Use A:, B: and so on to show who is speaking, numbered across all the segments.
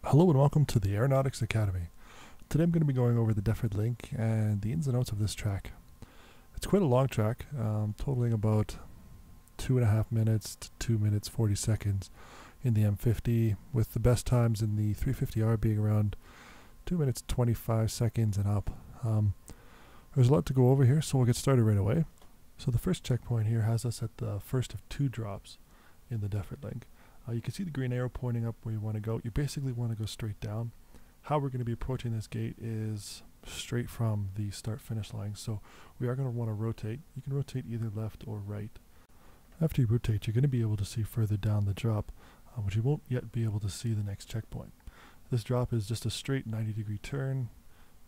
A: Hello and welcome to the Aeronautics Academy. Today I'm going to be going over the Defford Link and the ins and outs of this track. It's quite a long track, totaling about 2.5 minutes to 2 minutes 40 seconds in the M50, with the best times in the 350R being around 2 minutes 25 seconds and up. There's a lot to go over here, so we'll get started right away. So the first checkpoint here has us at the first of 2 drops in the Defford Link. You can see the green arrow pointing up where you want to go. You basically want to go straight down. How we're going to be approaching this gate is straight from the start-finish line. So we are going to want to rotate. You can rotate either left or right. After you rotate, you're going to be able to see further down the drop, but you won't yet be able to see the next checkpoint. This drop is just a straight 90-degree turn,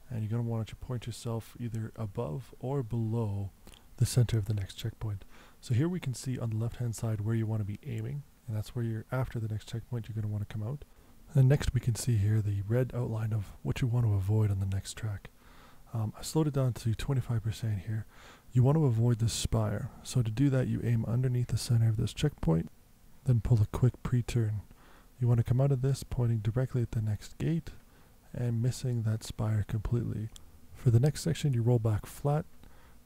A: and you're going to want to point yourself either above or below the center of the next checkpoint. So here we can see on the left-hand side where you want to be aiming. And that's where you're after the next checkpoint you're going to want to come out. And next we can see here the red outline of what you want to avoid on the next track. I slowed it down to 25% here. You want to avoid this spire. So to do that, you aim underneath the center of this checkpoint, then pull a quick pre-turn. You want to come out of this pointing directly at the next gate and missing that spire completely. For the next section, you roll back flat.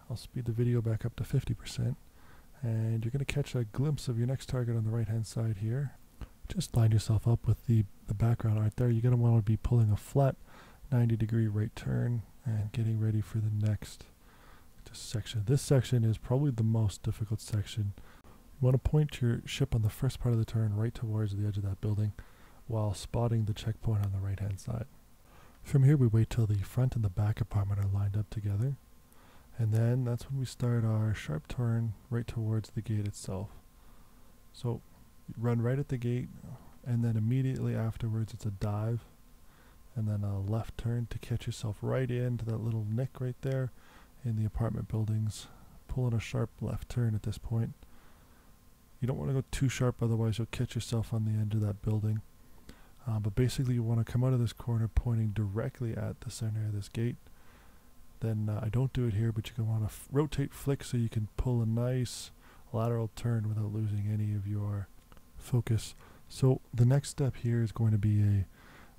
A: I'll speed the video back up to 50%. And you're going to catch a glimpse of your next target on the right hand side here. Just line yourself up with the background art there. You're going to want to be pulling a flat 90-degree right turn and getting ready for the next section. This section is probably the most difficult section. You want to point your ship on the first part of the turn right towards the edge of that building while spotting the checkpoint on the right hand side. From here we wait till the front and the back compartment are lined up together. And then that's when we start our sharp turn right towards the gate itself. So run right at the gate, and then immediately afterwards it's a dive, and then a left turn to catch yourself right into that little nick right there in the apartment buildings. Pulling a sharp left turn at this point. You don't want to go too sharp, otherwise you'll catch yourself on the end of that building. But basically you want to come out of this corner pointing directly at the center of this gate. Then I don't do it here, but you're going to want to rotate flick so you can pull a nice lateral turn without losing any of your focus. So the next step here is going to be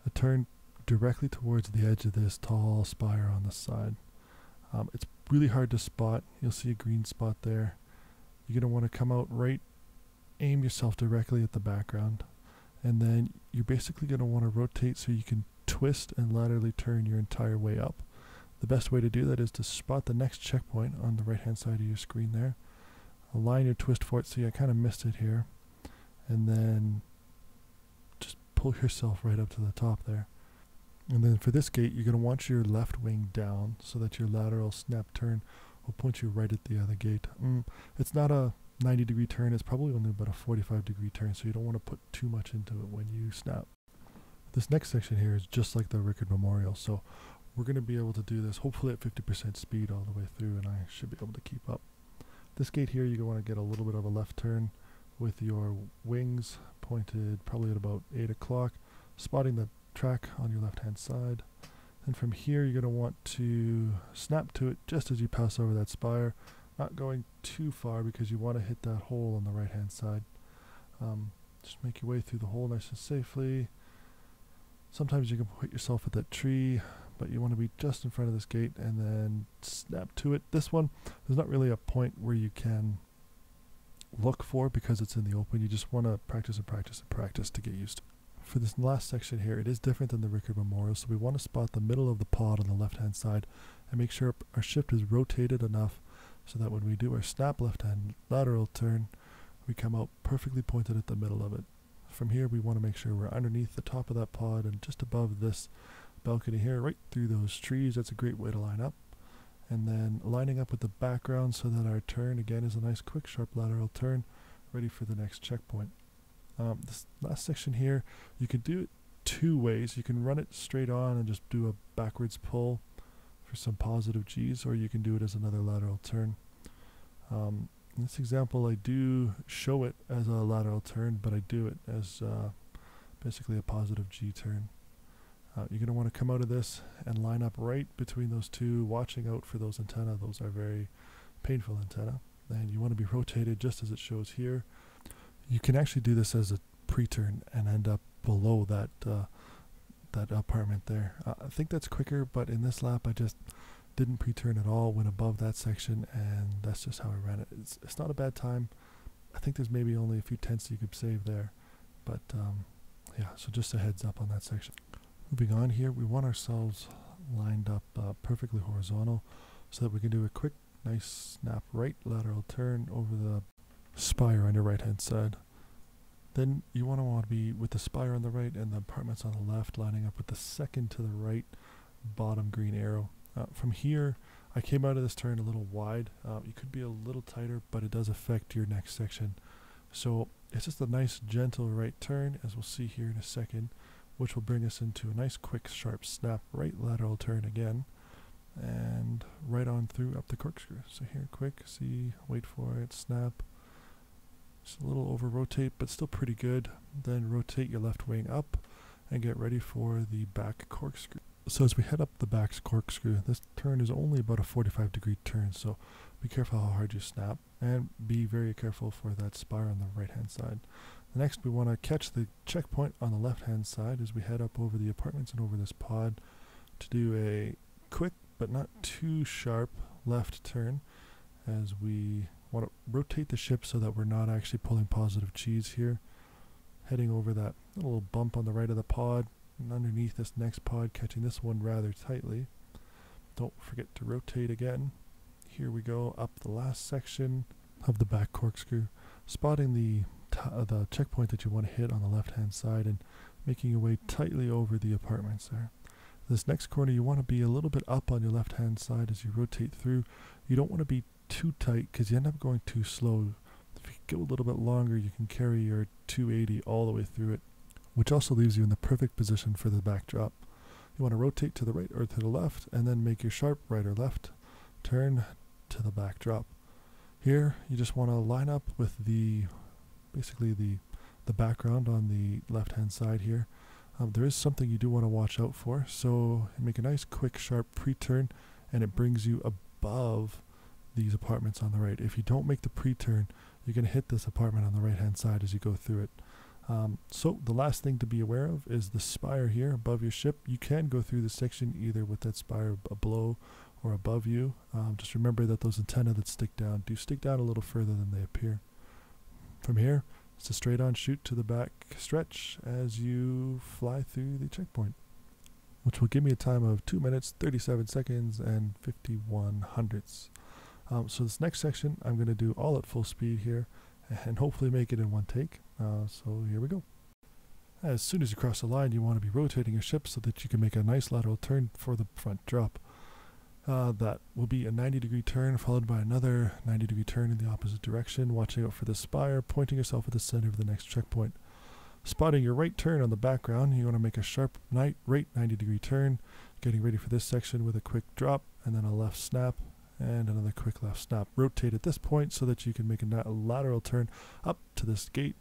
A: a turn directly towards the edge of this tall spire on the side. It's really hard to spot. You'll see a green spot there. You're going to want to come out right, aim yourself directly at the background, and then you're basically going to want to rotate so you can twist and laterally turn your entire way up. The best way to do that is to spot the next checkpoint on the right hand side of your screen there. Align your twist for it. See, I kind of missed it here. And then just pull yourself right up to the top there. And then for this gate, you're going to want your left wing down so that your lateral snap turn will point you right at the other gate. It's not a 90-degree turn. It's probably only about a 45-degree turn, so you don't want to put too much into it when you snap. This next section here is just like the Rikkord Memorial. So we're going to be able to do this hopefully at 50% speed all the way through, and I should be able to keep up. This gate here, you're going to want to get a little bit of a left turn with your wings pointed probably at about 8 o'clock, spotting the track on your left hand side. And from here, you're going to want to snap to it just as you pass over that spire, not going too far because you want to hit that hole on the right hand side. Just make your way through the hole nice and safely. Sometimes you can put yourself at that tree, but you want to be just in front of this gate and then snap to it. This one, there's not really a point where you can look for because it's in the open. You just want to practice and practice and practice to get used to it. For this last section here, it is different than the Rikkord Memorial, so we want to spot the middle of the pod on the left-hand side and make sure our ship is rotated enough so that when we do our snap left-hand lateral turn, we come out perfectly pointed at the middle of it. From here, we want to make sure we're underneath the top of that pod and just above this balcony here, right through those trees. That's a great way to line up. And then lining up with the background so that our turn again is a nice quick sharp lateral turn ready for the next checkpoint. This last section here, you can do it 2 ways. You can run it straight on and just do a backwards pull for some positive G's, or you can do it as another lateral turn. In this example, I do show it as a lateral turn, but I do it as basically a positive G turn. You're going to want to come out of this and line up right between those two, watching out for those antennae. Those are very painful antennae. And you want to be rotated just as it shows here. You can actually do this as a pre-turn and end up below that that apartment there. I think that's quicker, but in this lap I just didn't pre-turn at all, went above that section, and that's just how I ran it. It's not a bad time. I think there's maybe only a few tenths you could save there, but yeah, so just a heads up on that section. Moving on here, we want ourselves lined up perfectly horizontal so that we can do a quick, nice snap right lateral turn over the spire on your right hand side. Then you want to be with the spire on the right and the apartments on the left, lining up with the second to the right bottom green arrow. From here, I came out of this turn a little wide. You could be a little tighter, but it does affect your next section. So it's just a nice gentle right turn, as we'll see here in a second, which will bring us into a nice quick sharp snap right lateral turn again, and right on through up the corkscrew. So here, quick, see, wait for it, snap. Just a little over rotate, but still pretty good. Then rotate your left wing up and get ready for the back corkscrew. So as we head up the back corkscrew, this turn is only about a 45-degree turn, so be careful how hard you snap, and be very careful for that spire on the right hand side. Next, we want to catch the checkpoint on the left hand side as we head up over the apartments and over this pod to do a quick but not too sharp left turn, as we want to rotate the ship so that we're not actually pulling positive G's here. Heading over that little bump on the right of the pod, and underneath this next pod, catching this one rather tightly. Don't forget to rotate again. Here we go, up the last section of the back corkscrew, spotting the checkpoint that you want to hit on the left hand side and making your way tightly over the apartments there. This next corner, you want to be a little bit up on your left hand side as you rotate through. You don't want to be too tight because you end up going too slow. If you go a little bit longer, you can carry your 280 all the way through it, which also leaves you in the perfect position for the backdrop. You want to rotate to the right or to the left and then make your sharp right or left turn to the backdrop. Here, you just want to line up with basically the background on the left hand side here. There is something you do want to watch out for, so make a nice quick sharp pre-turn and it brings you above these apartments on the right. If you don't make the pre-turn, you're going to hit this apartment on the right hand side as you go through it. So the last thing to be aware of is the spire here above your ship. You can go through this section either with that spire below or above you. Just remember that those antennae that stick down do stick down a little further than they appear. From here, it's a straight on shoot to the back stretch as you fly through the checkpoint, which will give me a time of 2 minutes, 37 seconds, and 51 hundredths. So this next section, I'm going to do all at full speed here and hopefully make it in one take. So here we go. As soon as you cross the line, you want to be rotating your ship so that you can make a nice lateral turn for the front drop. That will be a 90-degree turn followed by another 90-degree turn in the opposite direction, watching out for the spire, pointing yourself at the center of the next checkpoint. Spotting your right turn on the background, you want to make a sharp right 90-degree turn, getting ready for this section with a quick drop and then a left snap and another quick left snap. Rotate at this point so that you can make a lateral turn up to this gate.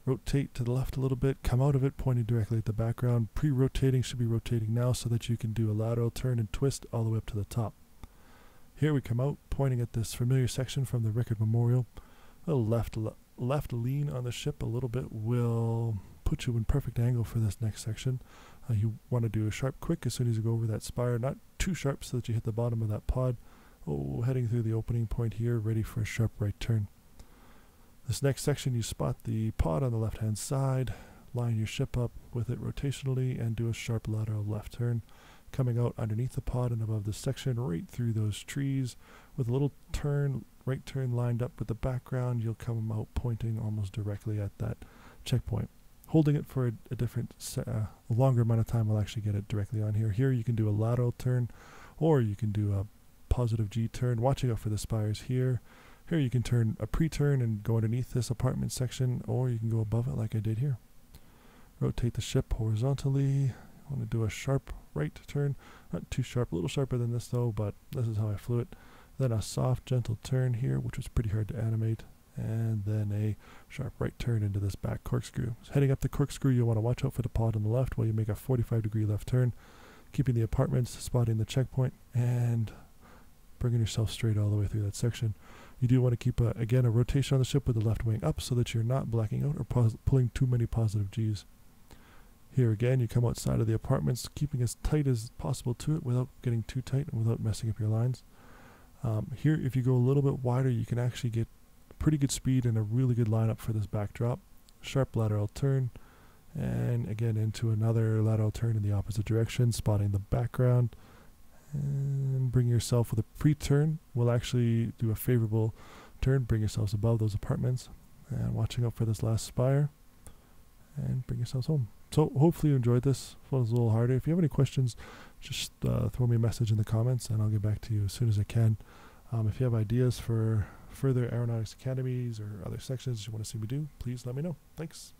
A: Rotate to the left a little bit, come out of it pointing directly at the background. Pre-rotating should be rotating now so that you can do a lateral turn and twist all the way up to the top. Here we come out pointing at this familiar section from the Rikkord Memorial. A left lean on the ship a little bit will put you in perfect angle for this next section. You want to do a sharp quick as soon as you go over that spire, not too sharp so that you hit the bottom of that pod. Heading through the opening point here, ready for a sharp right turn. This next section, you spot the pod on the left hand side, line your ship up with it rotationally and do a sharp lateral left turn, coming out underneath the pod and above this section right through those trees with a little turn, right turn lined up with the background. You'll come out pointing almost directly at that checkpoint. Holding it for a longer amount of time will actually get it directly on here. Here you can do a lateral turn or you can do a positive G turn, watching out for the spires here. Here you can turn a pre-turn and go underneath this apartment section, or you can go above it like I did here. Rotate the ship horizontally. I want to do a sharp right turn, not too sharp, a little sharper than this though, but this is how I flew it. Then a soft, gentle turn here, which was pretty hard to animate, and then a sharp right turn into this back corkscrew. So heading up the corkscrew, you want to watch out for the pod on the left while you make a 45-degree left turn, keeping the apartments, spotting the checkpoint, and bringing yourself straight all the way through that section. You do want to keep, again, a rotation on the ship with the left wing up so that you're not blacking out or pulling too many positive Gs. Here again, you come outside of the apartments, keeping as tight as possible to it without getting too tight and without messing up your lines. Here, if you go a little bit wider, you can actually get pretty good speed and a really good lineup for this backdrop. Sharp lateral turn, and again into another lateral turn in the opposite direction, spotting the background, and bring yourself with a pre-turn. We'll actually do a favorable turn, bring yourselves above those apartments, and watching out for this last spire, and bring yourselves home. So hopefully you enjoyed this. It was a little harder. If you have any questions, just throw me a message in the comments and I'll get back to you as soon as I can. If you have ideas for further Aeronautics Academies or other sections you want to see me do, please let me know. Thanks.